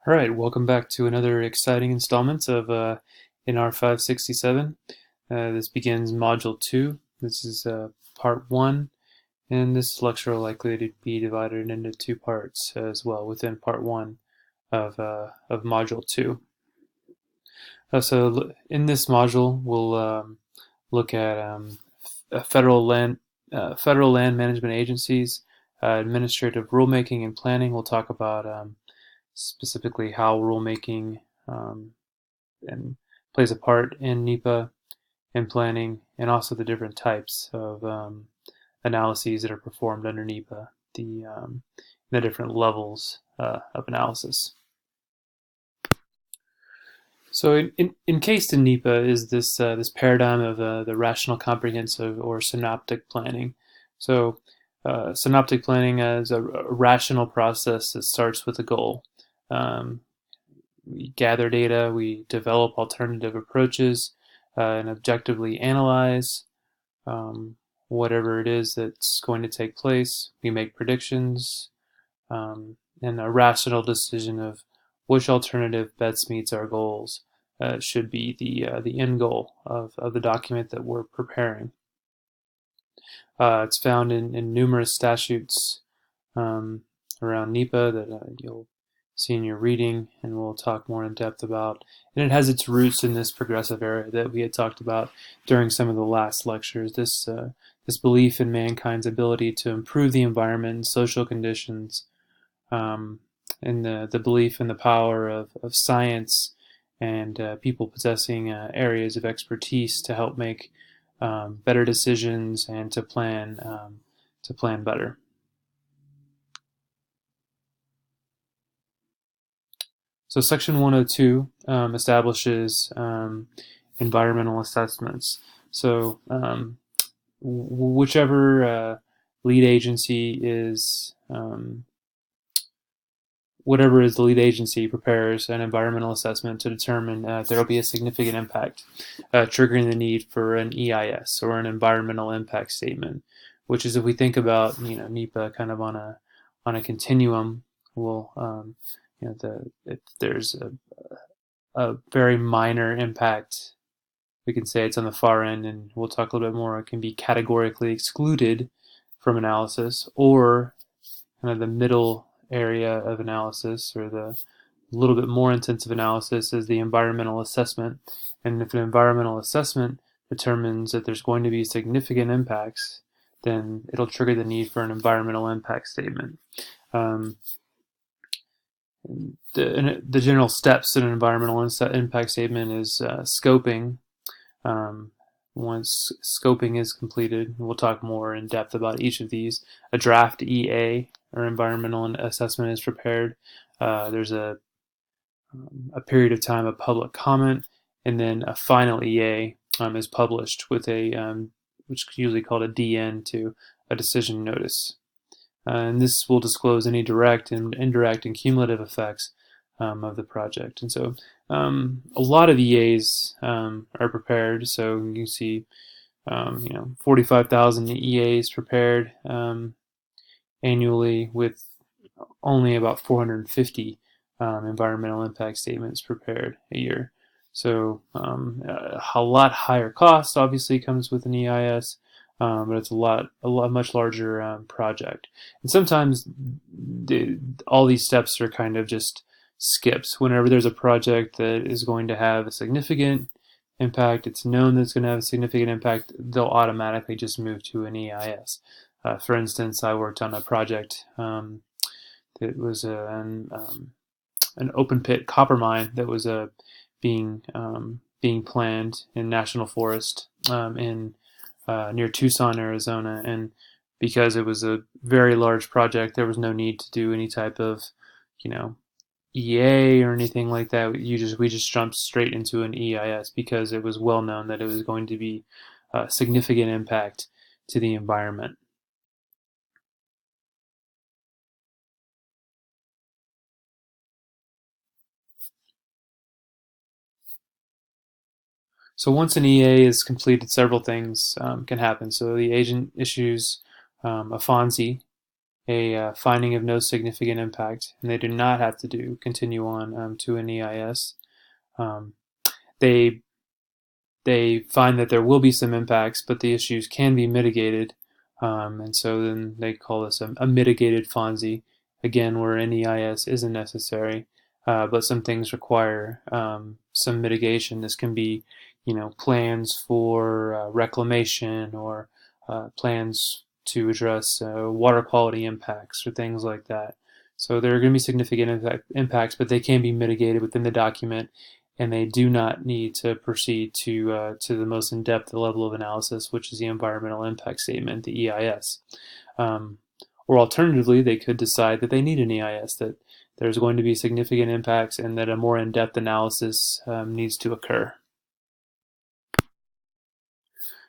All right, welcome back to another exciting installment of NR 567. This begins Module 2. This is Part 1, and this lecture will likely to be divided into two parts as well within Part 1 of Module 2. So in this module, we'll look at federal land management agencies, administrative rulemaking and planning. We'll talk about specifically how rulemaking and plays a part in NEPA and planning, and also the different types of analyses that are performed under NEPA, the different levels of analysis. So encased in NEPA is this paradigm of the rational, comprehensive, or synoptic planning. So synoptic planning is a rational process that starts with a goal. We gather data, we develop alternative approaches, and objectively analyze whatever it is that's going to take place. We make predictions and a rational decision of which alternative best meets our goals should be the end goal of the document that we're preparing. It's found in numerous statutes around NEPA that you'll see in your reading, and we'll talk more in depth about. And it has its roots in this progressive era that we had talked about during some of the last lectures. This belief in mankind's ability to improve the environment and social conditions, and the belief in the power of science and people possessing areas of expertise to help make better decisions and to plan better. So Section 102 establishes environmental assessments. So whichever lead agency is, whatever is the lead agency prepares an environmental assessment to determine there will be a significant impact, triggering the need for an EIS, or an environmental impact statement, which is, if we think about NEPA kind of on a continuum, if there's a very minor impact, we can say it's on the far end, and we'll talk a little bit more. It can be categorically excluded from analysis, or kind of the middle area of analysis, or the little bit more intensive analysis, is the environmental assessment. And if an environmental assessment determines that there's going to be significant impacts, then it'll trigger the need for an environmental impact statement. The general steps in an environmental impact statement is scoping. Once scoping is completed, we'll talk more in depth about each of these. A draft EA, or environmental assessment, is prepared. There's a period of time of public comment, and then a final EA is published with which is usually called a DN, to a decision notice. And this will disclose any direct and indirect and cumulative effects of the project. And so a lot of EAs are prepared. So you can see 45,000 EAs prepared annually, with only about 450 environmental impact statements prepared a year. So a lot higher cost obviously comes with an EIS, but it's a much larger project. And sometimes all these steps are kind of just skips. Whenever there's a project that is going to have a significant impact, it's known that it's going to have a significant impact, they'll automatically just move to an EIS. For instance, I worked on a project that was an open pit copper mine that was being planned in National Forest in near Tucson, Arizona, and because it was a very large project, there was no need to do any type of EA or anything like that. We just jumped straight into an EIS because it was well known that it was going to be a significant impact to the environment. So once an EA is completed, several things can happen. So the agent issues a FONSI, a finding of no significant impact, and they do not have to continue on to an EIS. Um, they they find that there will be some impacts, but the issues can be mitigated, and so then they call this a mitigated FONSI, again, where an EIS isn't necessary, but some things require some mitigation. This can be, plans for reclamation or plans to address water quality impacts or things like that. So there are going to be significant impacts, but they can be mitigated within the document, and they do not need to proceed to the most in-depth level of analysis, which is the environmental impact statement, the EIS. Or alternatively, they could decide that they need an EIS, that there's going to be significant impacts, and that a more in-depth analysis needs to occur.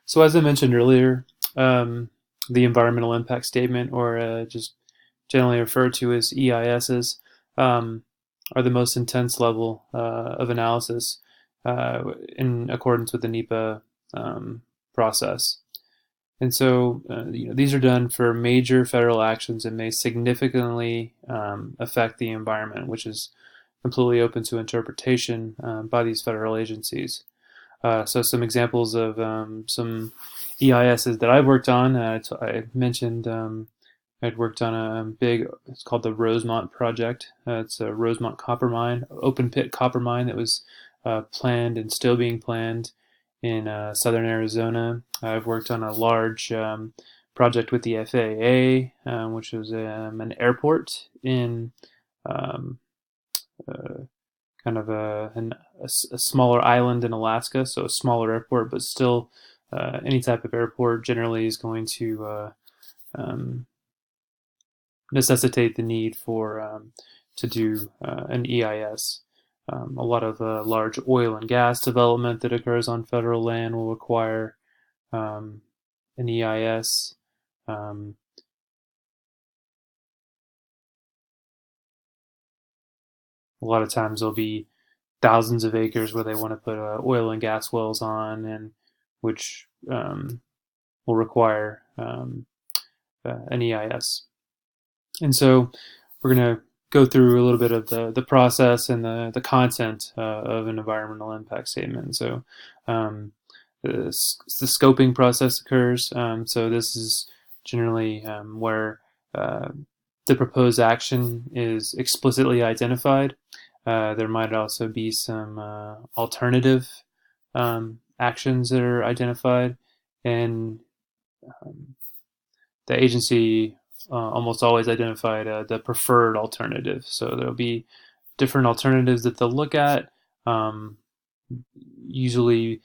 So as I mentioned earlier, the environmental impact statement, or just generally referred to as EISs, are the most intense level of analysis in accordance with the NEPA process. And so these are done for major federal actions that may significantly affect the environment, which is completely open to interpretation by these federal agencies. So some examples of some EISs that I've worked on, I mentioned I'd worked on a big, it's called the Rosemont Project. It's a Rosemont copper mine, open pit copper mine that was planned and still being planned in southern Arizona. I've worked on a large project with the FAA, which was an airport in kind of a smaller island in Alaska, so a smaller airport, but still any type of airport generally is going to necessitate the need for to do an EIS. A lot of large oil and gas development that occurs on federal land will require an EIS. A lot of times there'll be thousands of acres where they want to put oil and gas wells on, and which will require an EIS. And so we're going to go through a little bit of the process and the content of an environmental impact statement. So the scoping process occurs. So this is generally where the proposed action is explicitly identified. There might also be some alternative actions that are identified, and the agency almost always identified the preferred alternative. So there'll be different alternatives that they'll look at, usually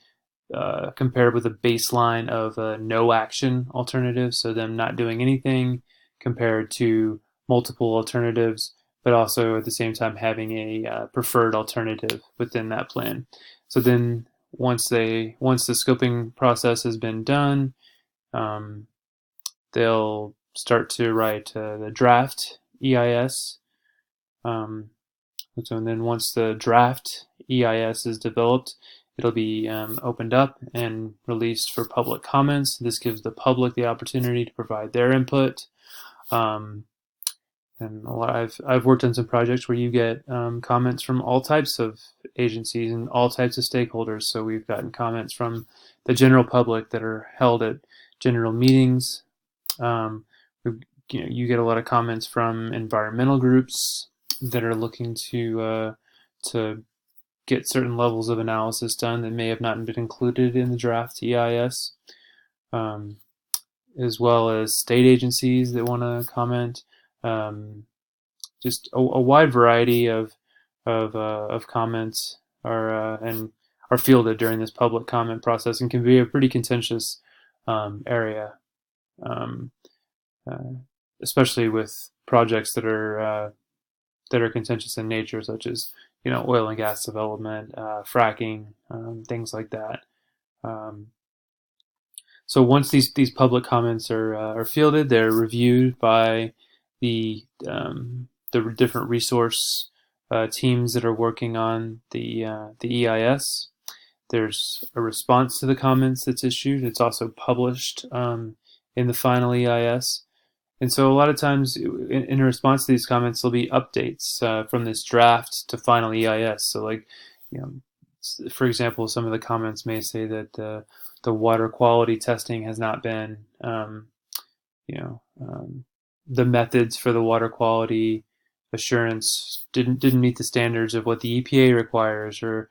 compared with a baseline of a no action alternative, so them not doing anything, compared to multiple alternatives, but also at the same time having a preferred alternative within that plan. So then once the scoping process has been done, they'll start to write the draft EIS. So then once the draft EIS is developed, it'll be opened up and released for public comments. This gives the public the opportunity to provide their input. And I've worked on some projects where you get comments from all types of agencies and all types of stakeholders. So we've gotten comments from the general public that are held at general meetings. You get a lot of comments from environmental groups that are looking to get certain levels of analysis done that may have not been included in the draft EIS, as well as state agencies that want to comment. Just a wide variety of comments are fielded during this public comment process, and can be a pretty contentious area, especially with projects that are contentious in nature, such as oil and gas development, fracking, things like that. So once these public comments are fielded, they're reviewed by the different resource teams that are working on the EIS. There's a response to the comments that's issued. It's also published in the final EIS, And so a lot of times in response to these comments, there'll be updates from this draft to final EIS. So like, you know, for example, some of the comments may say that the water quality testing has not been, you know, the methods for the water quality assurance didn't meet the standards of what the EPA requires, or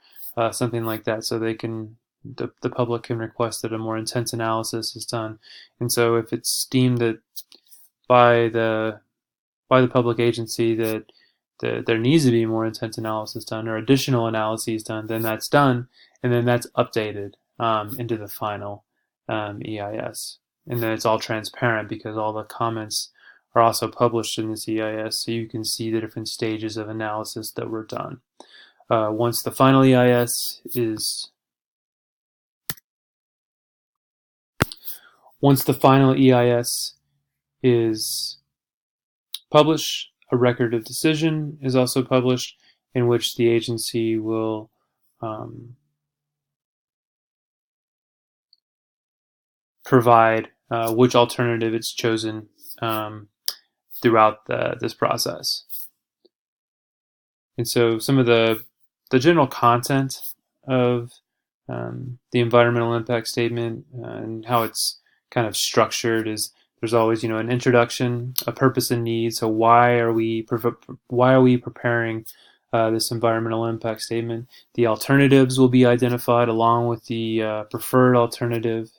something like that. So the public can request that a more intense analysis is done. And so if it's deemed that by the public agency that there needs to be more intense analysis done or additional analyses done, then that's done, and then that's updated into the final EIS. And then it's all transparent because all the comments are also published in this EIS, so you can see the different stages of analysis that were done. Once the final EIS is published, a record of decision is also published, in which the agency will provide which alternative it's chosen throughout this process. And so some of the general content of the environmental impact statement and how it's kind of structured is there's always, you know, an introduction, a purpose and need. So why are we preparing this environmental impact statement? The alternatives will be identified along with the preferred alternative.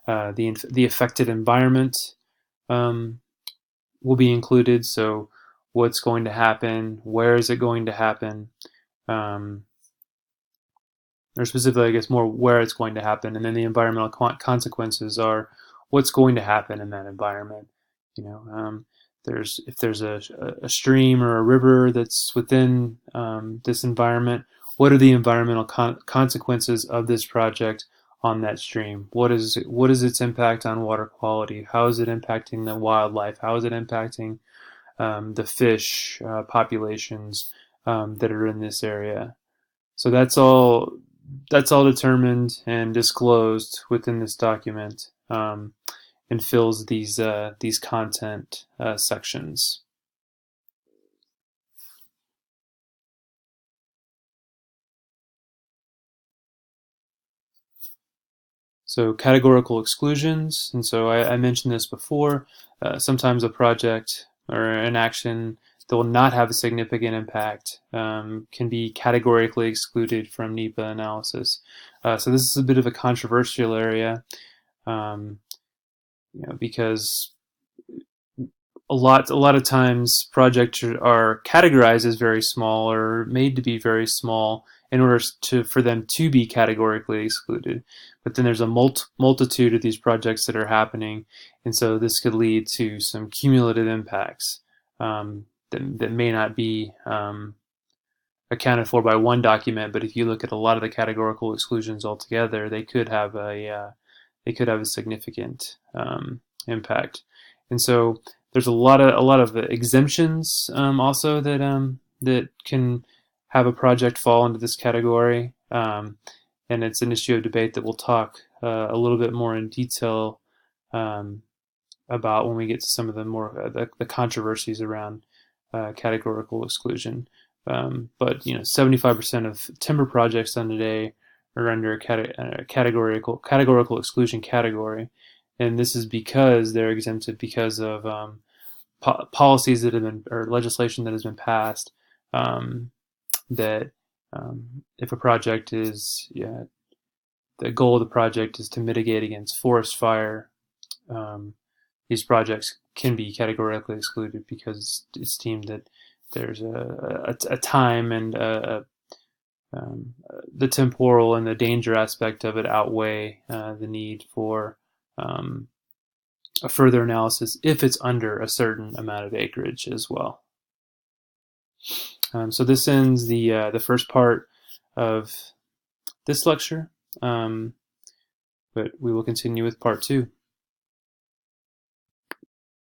The affected environment will be included. So what's going to happen? Where is it going to happen? Or specifically, I guess, more where it's going to happen. And then the environmental consequences are what's going to happen in that environment. You know, if there's a stream or a river that's within this environment, what are the environmental consequences of this project on that stream? What is its impact on water quality? How is it impacting the wildlife? How is it impacting the fish populations that are in this area? So that's all determined and disclosed within this document, and fills these content sections. So categorical exclusions, and so I mentioned this before. Sometimes a project or an action that will not have a significant impact can be categorically excluded from NEPA analysis. So this is a bit of a controversial area, you know, because a lot of times projects are categorized as very small or made to be very small in order for them to be categorically excluded. But then there's a multitude of these projects that are happening, and so this could lead to some cumulative impacts that may not be accounted for by one document. But if you look at a lot of the categorical exclusions altogether, they could have a significant impact. And so there's a lot of exemptions also that can have a project fall into this category, and it's an issue of debate that we'll talk a little bit more in detail about when we get to some of the more the controversies around categorical exclusion. But you know, 75% of timber projects done today are under a categorical exclusion category, and this is because they're exempted because of policies that have been, or legislation that has been passed, that if a project is, the goal of the project is to mitigate against forest fire, these projects can be categorically excluded because it's deemed that there's a time and the temporal and the danger aspect of it outweigh the need for a further analysis if it's under a certain amount of acreage as well. So this ends the first part of this lecture, but we will continue with part 2.